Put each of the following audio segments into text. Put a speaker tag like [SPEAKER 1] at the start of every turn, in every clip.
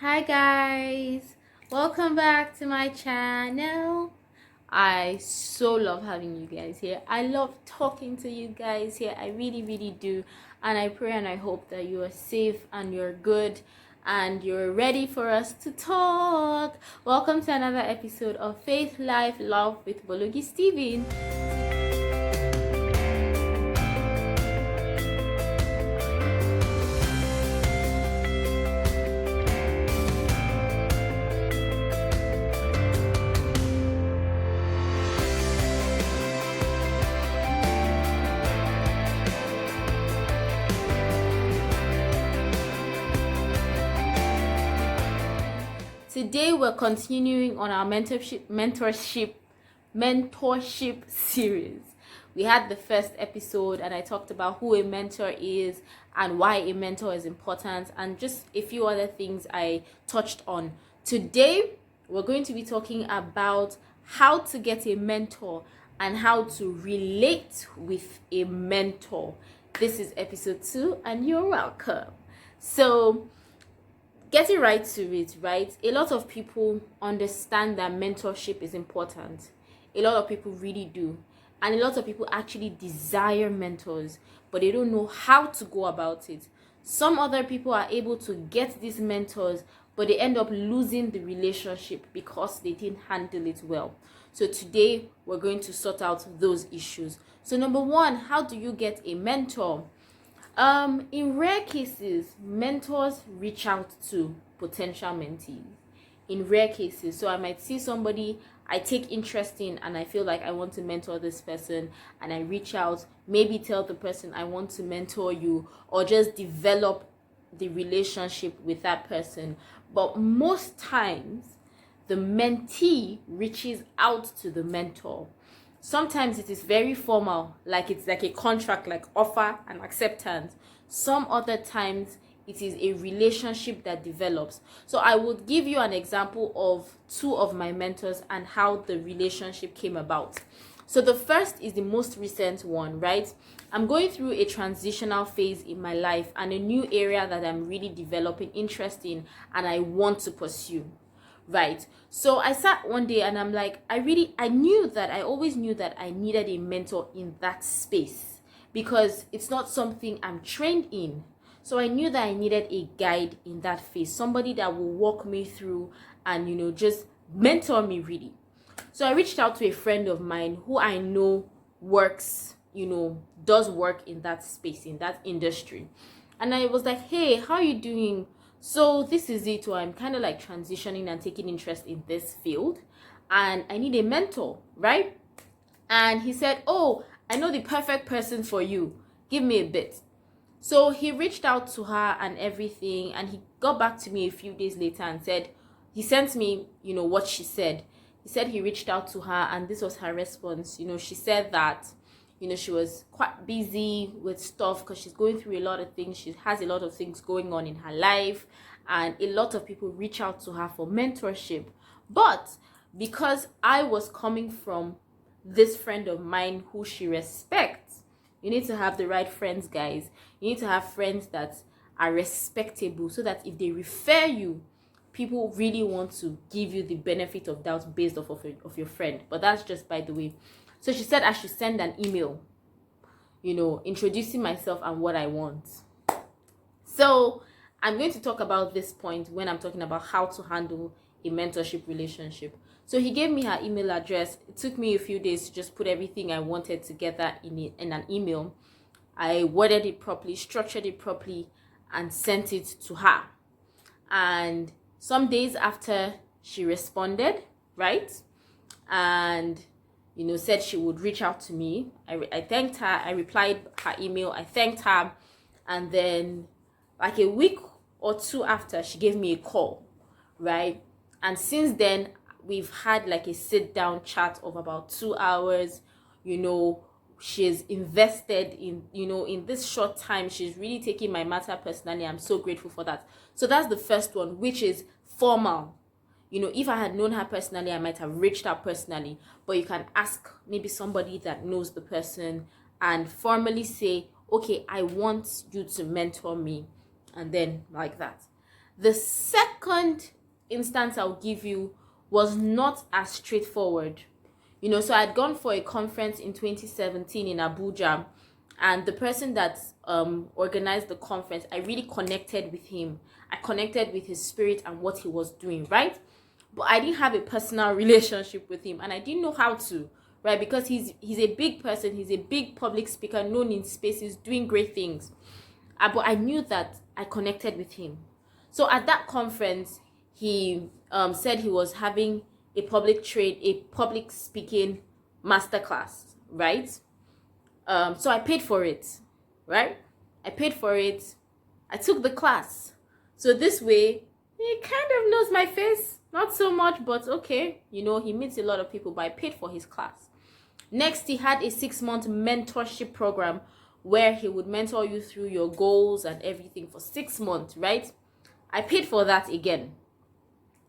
[SPEAKER 1] Hi guys, welcome back to my channel. I so love having you guys here. I love talking to you guys here. I really do. And I pray and I hope that you are safe and you're good and you're ready for us to talk. Welcome to another episode of Faith, Life, Love with Bologi Stephen. Today we're continuing on our mentorship series. We had the first episode and I talked about who a mentor is and why a mentor is important and just a few other things I touched on. Today we're going to be talking about how to get a mentor and how to relate with a mentor. This is episode 2 and you're welcome. So getting right to it, right? A lot of people understand that mentorship is important. A lot of people really do. And a lot of people actually desire mentors, but they don't know how to go about it. Some other people are able to get these mentors, but they end up losing the relationship because they didn't handle it well. So today, we're going to sort out those issues. So number one, how do you get a mentor? In rare cases, mentors reach out to potential mentees. In rare cases, so I might see somebody I take interest in and I feel like I want to mentor this person and I reach out, maybe tell the person I want to mentor you or just develop the relationship with that person. But most times, the mentee reaches out to the mentor. Sometimes it is very formal, like it's like a contract, like offer and acceptance. Some other times it is a relationship that develops. So I would give you an example of 2 of my mentors and how the relationship came about. So the first is the most recent one, right? I'm going through a transitional phase in my life and a new area that I'm really developing interest in and I want to pursue. Right. So I sat one day and I'm like, I always knew that I needed a mentor in that space because it's not something I'm trained in. So I knew that I needed a guide in that phase, somebody that will walk me through and, just mentor me really. So I reached out to a friend of mine who I know works, does work in that space, in that industry. And I was like, hey, how are you doing? So this is it. I'm kind of like transitioning and taking interest in this field and I need a mentor, right? And he said, oh, I know the perfect person for you. Give me a bit. So he reached out to her and everything and he got back to me a few days later and said, he sent me, what she said. He said he reached out to her and this was her response. She said that she was quite busy with stuff because she's going through a lot of things. She has a lot of things going on in her life and a lot of people reach out to her for mentorship. But because I was coming from this friend of mine who she respects, you need to have the right friends, guys. You need to have friends that are respectable so that if they refer you, people really want to give you the benefit of doubt based off of your friend. But that's just by the way. So she said I should send an email, introducing myself and what I want. So I'm going to talk about this point when I'm talking about how to handle a mentorship relationship. So he gave me her email address. It took me a few days to just put everything I wanted together in an email. I worded it properly, structured it properly, and sent it to her. And some days after she responded, right? And said she would reach out to me. I thanked her. I replied her email. I thanked her. And then like a week or 2 after, she gave me a call, right? And since then, we've had like a sit-down chat of about 2 hours. She's invested in this short time. She's really taking my matter personally. I'm so grateful for that. So that's the first one, which is formal. If I had known her personally, I might have reached out personally. But you can ask maybe somebody that knows the person and formally say, okay, I want you to mentor me. And then like that. The second instance I'll give you was not as straightforward. So I'd gone for a conference in 2017 in Abuja, and the person that organized the conference, I really connected with him. I connected with his spirit and what he was doing, right? But I didn't have a personal relationship with him, and I didn't know how to, right? Because he's a big person, he's a big public speaker, known in spaces, doing great things. But I knew that I connected with him. So at that conference, he said he was having a public speaking masterclass, right? So I paid for it, right? I paid for it. I took the class. So this way, he kind of knows my face. Not so much, but okay. He meets a lot of people, but I paid for his class. Next, he had a 6-month mentorship program where he would mentor you through your goals and everything for 6 months, right? I paid for that again.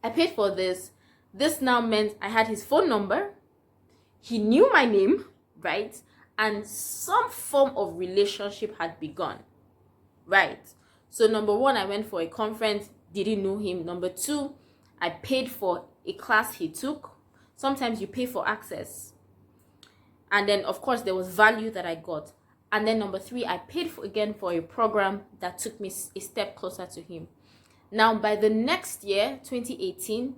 [SPEAKER 1] I paid for this. This now meant I had his phone number. He knew my name, right? And some form of relationship had begun, right? So number one, I went for a conference, didn't know him. Number two, I paid for a class he took. Sometimes you pay for access. And then, of course, there was value that I got. And then number three, I paid for a program that took me a step closer to him. Now, by the next year, 2018,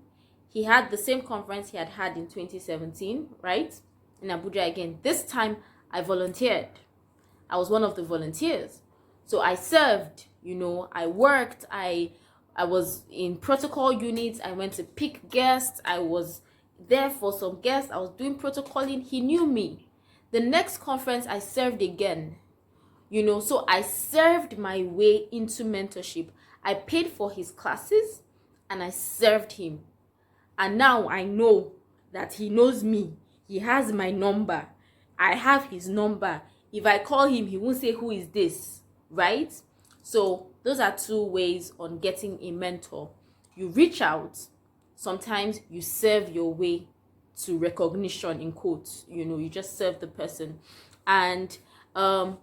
[SPEAKER 1] he had the same conference he had in 2017, right? In Abuja again. This time, I volunteered. I was one of the volunteers. So I served, I worked, I was in protocol units, I went to pick guests, I was there for some guests, I was doing protocoling. He knew me. The next conference, I served again. So I served my way into mentorship. I paid for his classes and I served him. And now I know that he knows me. He has my number. I have his number. If I call him, he won't say, "Who is this?" Right? So those are two ways on getting a mentor. You reach out. Sometimes you serve your way to recognition, in quotes. You just serve the person. And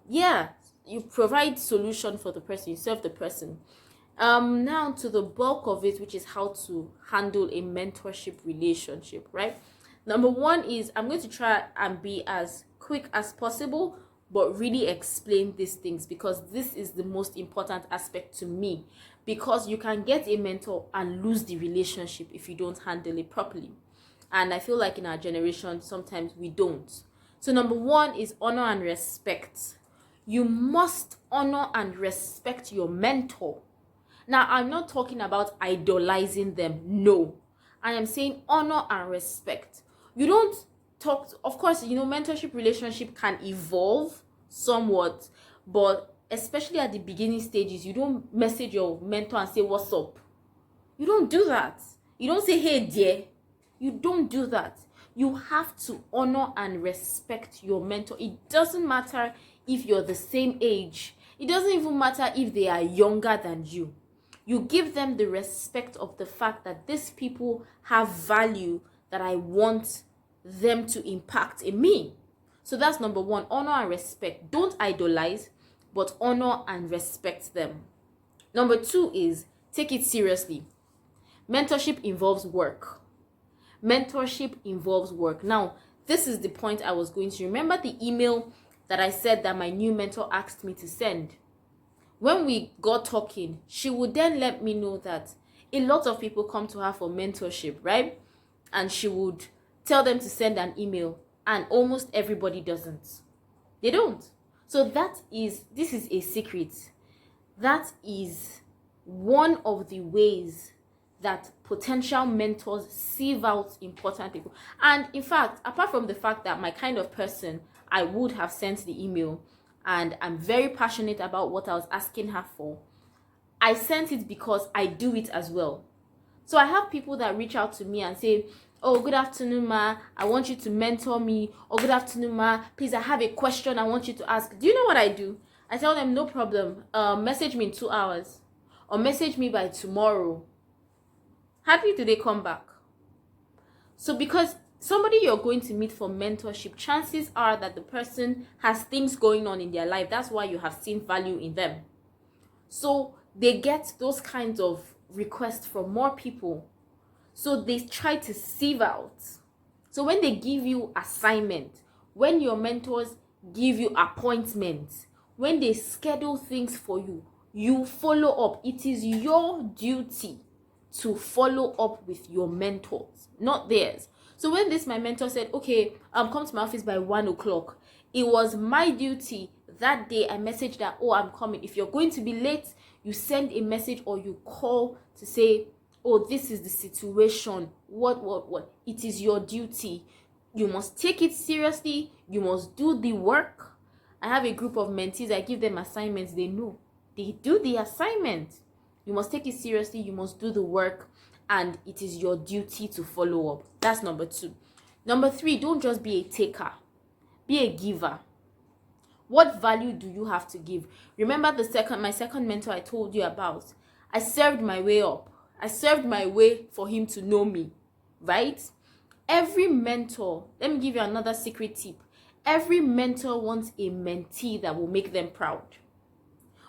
[SPEAKER 1] you provide solution for the person. You serve the person. Now to the bulk of it, which is how to handle a mentorship relationship, right? Number one is I'm going to try and be as quick as possible, but really explain these things, because this is the most important aspect to me, because you can get a mentor and lose the relationship if you don't handle it properly. And I feel like in our generation, sometimes we don't. So number one is honor and respect. You must honor and respect your mentor. Now, I'm not talking about idolizing them. No. I am saying honor and respect. You don't talk, of course, mentorship relationship can evolve somewhat, but especially at the beginning stages, you don't message your mentor and say, "What's up?" You don't do that. You don't say, "Hey, dear." You don't do that. You have to honor and respect your mentor. It doesn't matter if you're the same age. It doesn't even matter if they are younger than you. You give them the respect of the fact that these people have value that I want them to impact in me. So that's number one, honor and respect. Don't idolize, but honor and respect them. Number two is take it seriously. Mentorship involves work. Mentorship involves work. Now, this is the point I was going to. Remember the email that I said that my new mentor asked me to send? When we got talking, she would then let me know that a lot of people come to her for mentorship, right? And she would tell them to send an email, and almost everybody doesn't. They don't. So this is a secret. That is one of the ways that potential mentors sieve out important people. And in fact, apart from the fact that my kind of person, I would have sent the email, and I'm very passionate about what I was asking her for, I sent it because I do it as well. So I have people that reach out to me and say, "Oh, good afternoon, ma. I want you to mentor me." Or, "Good afternoon, ma. Please, I have a question I want you to ask." Do you know what I do? I tell them, "No problem. Message me in 2 hours. Or message me by tomorrow." Hardly do they come back. So because somebody you're going to meet for mentorship, chances are that the person has things going on in their life. That's why you have seen value in them. So they get those kinds of requests from more people. So they try to sieve out. So when they give you assignment, when your mentors give you appointments, when they schedule things for you, you follow up. It is your duty to follow up with your mentors, not theirs. So when my mentor said, okay, come to my office by 1:00, it was my duty that day. I messaged that, oh, I'm coming. If you're going to be late, you send a message or you call to say, oh, this is the situation. What? It is your duty. You must take it seriously. You must do the work. I have a group of mentees. I give them assignments. They know. They do the assignment. You must take it seriously. You must do the work. And it is your duty to follow up. That's number 2. Number 3, don't just be a taker. Be a giver. What value do you have to give? Remember my second mentor I told you about. I served my way up. I served my way for him to know me, right? Every mentor, let me give you another secret tip. Every mentor wants a mentee that will make them proud.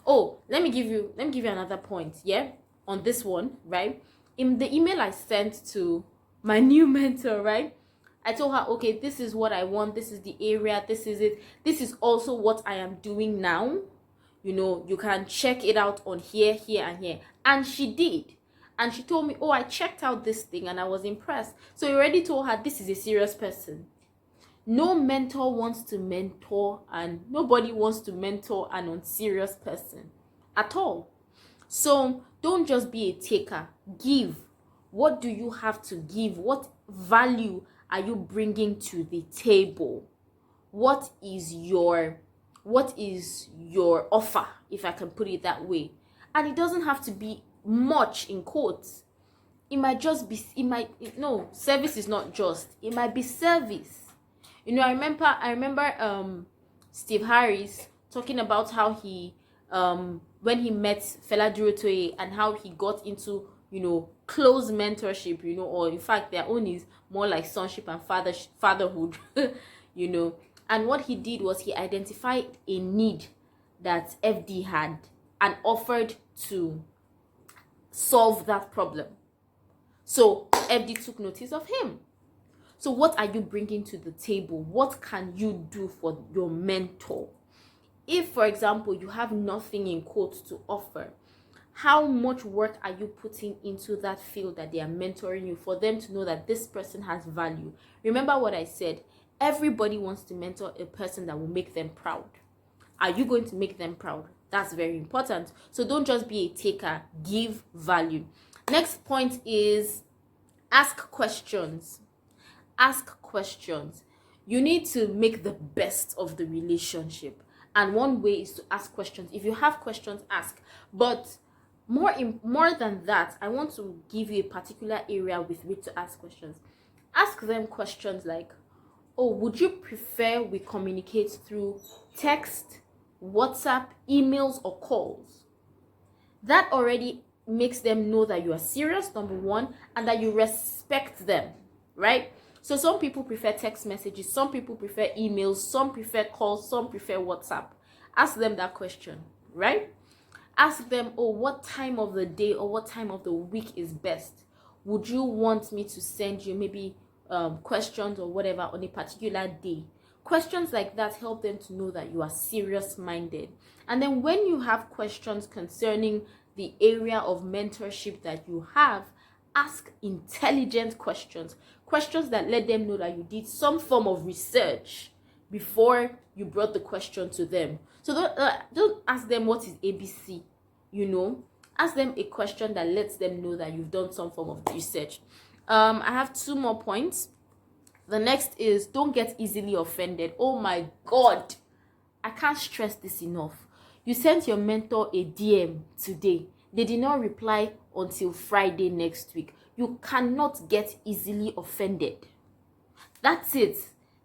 [SPEAKER 1] Oh, let me give you another point, yeah? On this one, right? In the email I sent to my new mentor, right? I told her, okay, this is what I want. This is the area. This is it. This is also what I am doing now. You know, you can check it out on here, here, and here. And she did. And she told me, oh, I checked out this thing and I was impressed. So you already told her this is a serious person. No mentor wants to mentor, and nobody wants to mentor an unserious person at all. So don't just be a taker. Give. What do you have to give? What value are you bringing to the table? What is your offer, if I can put it that way? And it doesn't have to be much, in quotes. It might just be, service is not just. It might be service. You know, I remember Steve Harris talking about how he when he met Fela Durotoye and how he got into, close mentorship, or in fact their own is more like sonship and fatherhood, And what he did was he identified a need that FD had and offered to solve that problem. So FD took notice of him. So what are you bringing to the table? What can you do for your mentor? If, for example, you have nothing in quotes to offer, how much work are you putting into that field that they are mentoring you for them to know that this person has value? Remember what I said. Everybody wants to mentor a person that will make them proud. Are you going to make them proud? That's very important. So don't just be a taker. Give value. Next point is ask questions. Ask questions. You need to make the best of the relationship. And one way is to ask questions. If you have questions, ask. But more than that, I want to give you a particular area with which to ask questions. Ask them questions like, oh, would you prefer we communicate through text, WhatsApp, emails, or calls? That already makes them know that you are serious, number one, and that you respect them, right? So some people prefer text messages, some people prefer emails, some prefer calls, some prefer WhatsApp. Ask them that question, right? Ask them, oh, what time of the day or what time of the week is best? Would you want me to send you maybe questions or whatever on a particular day? Questions like that help them to know that you are serious-minded. And then when you have questions concerning the area of mentorship that you have, ask intelligent questions. Questions that let them know that you did some form of research before you brought the question to them. So don't ask them what is ABC, Ask them a question that lets them know that you've done some form of research. I have 2 more points. The next is don't get easily offended. Oh my God. I can't stress this enough. You sent your mentor a DM today. They did not reply until Friday next week. You cannot get easily offended. That's it.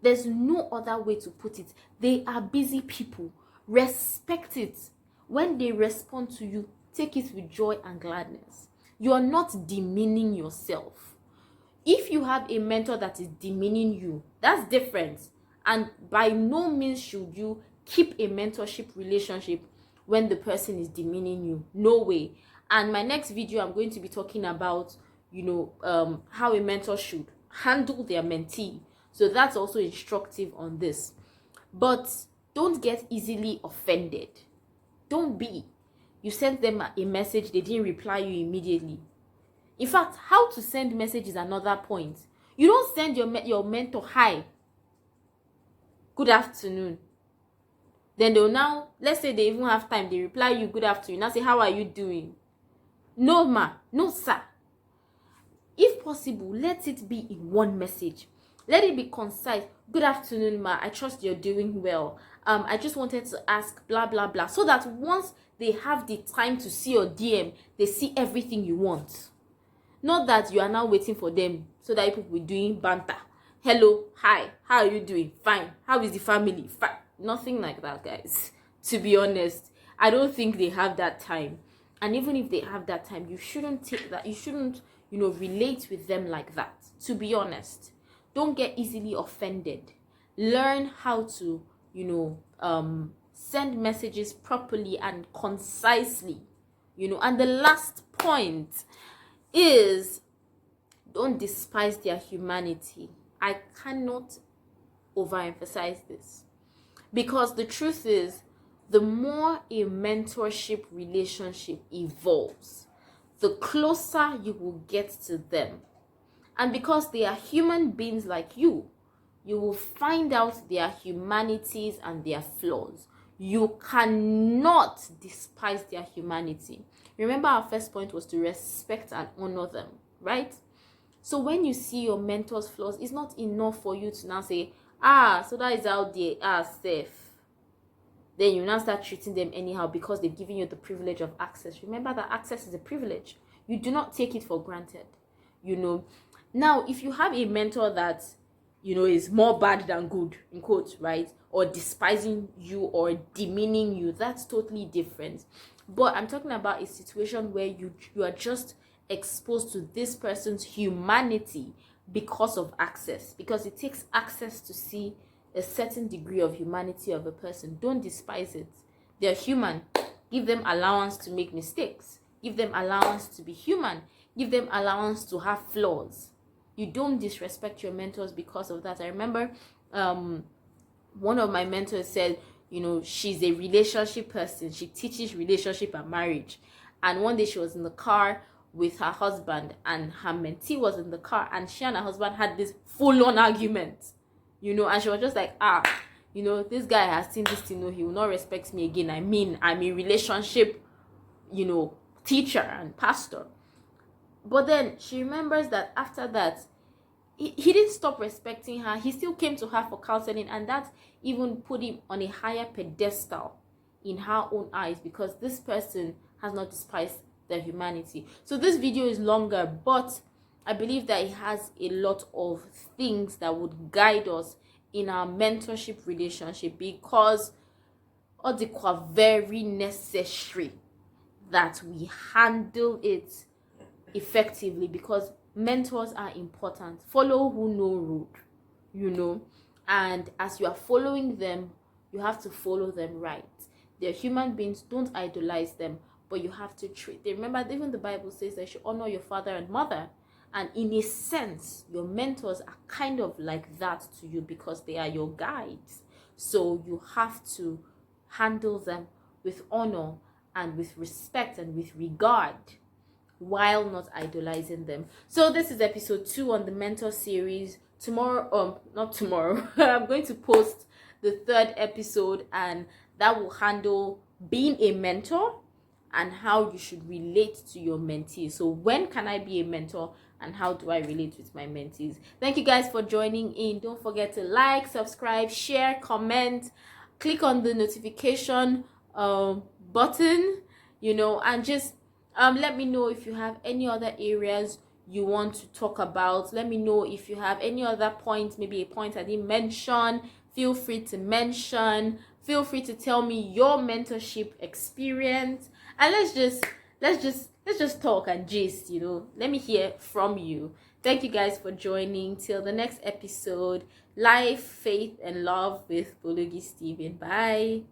[SPEAKER 1] There's no other way to put it. They are busy people. Respect it. When they respond to you, take it with joy and gladness. You are not demeaning yourself. If you have a mentor that is demeaning you, that's different. And by no means should you keep a mentorship relationship when the person is demeaning you. No way. And my next video, I'm going to be talking about, how a mentor should handle their mentee. So that's also instructive on this. But don't get easily offended. Don't be. You sent them a message, they didn't reply you immediately. In fact, how to send message is another point. You don't send your mentor, hi, good afternoon. Then they'll now, let's say they even have time, they reply you, good afternoon. Now say, how are you doing? No, ma, no, sir. If possible, let it be in one message. Let it be concise. Good afternoon, ma. I trust you're doing well. I just wanted to ask blah blah blah, so that once they have the time to see your DM, they see everything you want. Not that you are now waiting for them so that people will be doing banter. Hello, hi, how are you doing? Fine. How is the family? Fine. Nothing like that, guys. To be honest, I don't think they have that time. And even if they have that time, you shouldn't take that. You shouldn't, relate with them like that. To be honest, don't get easily offended. Learn how to, send messages properly and concisely. And the last point is, don't despise their humanity. I cannot overemphasize this, because the truth is, the more a mentorship relationship evolves, the closer you will get to them. And because they are human beings like you will find out their humanities and their flaws. You cannot despise their humanity. Remember, our first point was to respect and honor them, right? So when you see your mentor's flaws, it's not enough for you to now say, so that is how they are safe. Then you now start treating them anyhow because they've given you the privilege of access. Remember that access is a privilege. You do not take it for granted. Now, if you have a mentor that, is more bad than good, in quotes, right? Or despising you or demeaning you, that's totally different. But I'm talking about a situation where you are just exposed to this person's humanity because of access. Because it takes access to see a certain degree of humanity of a person. Don't despise it. They're human. Give them allowance to make mistakes. Give them allowance to be human. Give them allowance to have flaws. You don't disrespect your mentors because of that. I remember one of my mentors said, she's a relationship person. She teaches relationship and marriage. And one day she was in the car with her husband, and her mentee was in the car, and she and her husband had this full-on argument, and she was just like, this guy has seen this thing, he will not respect me again. I mean, I'm a relationship, teacher and pastor. But then she remembers that after that, he didn't stop respecting her. He still came to her for counseling, and that even put him on a higher pedestal in her own eyes, because this person has not despised their humanity. So this video is longer, but I believe that it has a lot of things that would guide us in our mentorship relationship, because they are very necessary that we handle it effectively, because mentors are important. Follow who know road, and as you are following them, you have to follow them right. They're human beings. Don't idolize them, but you have to treat them. Remember, even the Bible says that you should honor your father and mother, and in a sense, your mentors are kind of like that to you, because they are your guides. So you have to handle them with honor and with respect and with regard, while not idolizing them. So this is episode 2 on the mentor series. Not tomorrow, I'm going to post the 3rd episode, and that will handle being a mentor and how you should relate to your mentees. So when can I be a mentor, and how do I relate with my mentees? Thank you guys for joining in. Don't forget to like, subscribe, share, comment, click on the notification button, and just let me know if you have any other areas you want to talk about. Let me know if you have any other points, maybe a point I didn't mention. Feel free to mention. Feel free to tell me your mentorship experience, and let's just talk and gist. Let me hear from you. Thank you guys for joining. Till the next episode. Life, faith, and love with Bologi Stephen. Bye.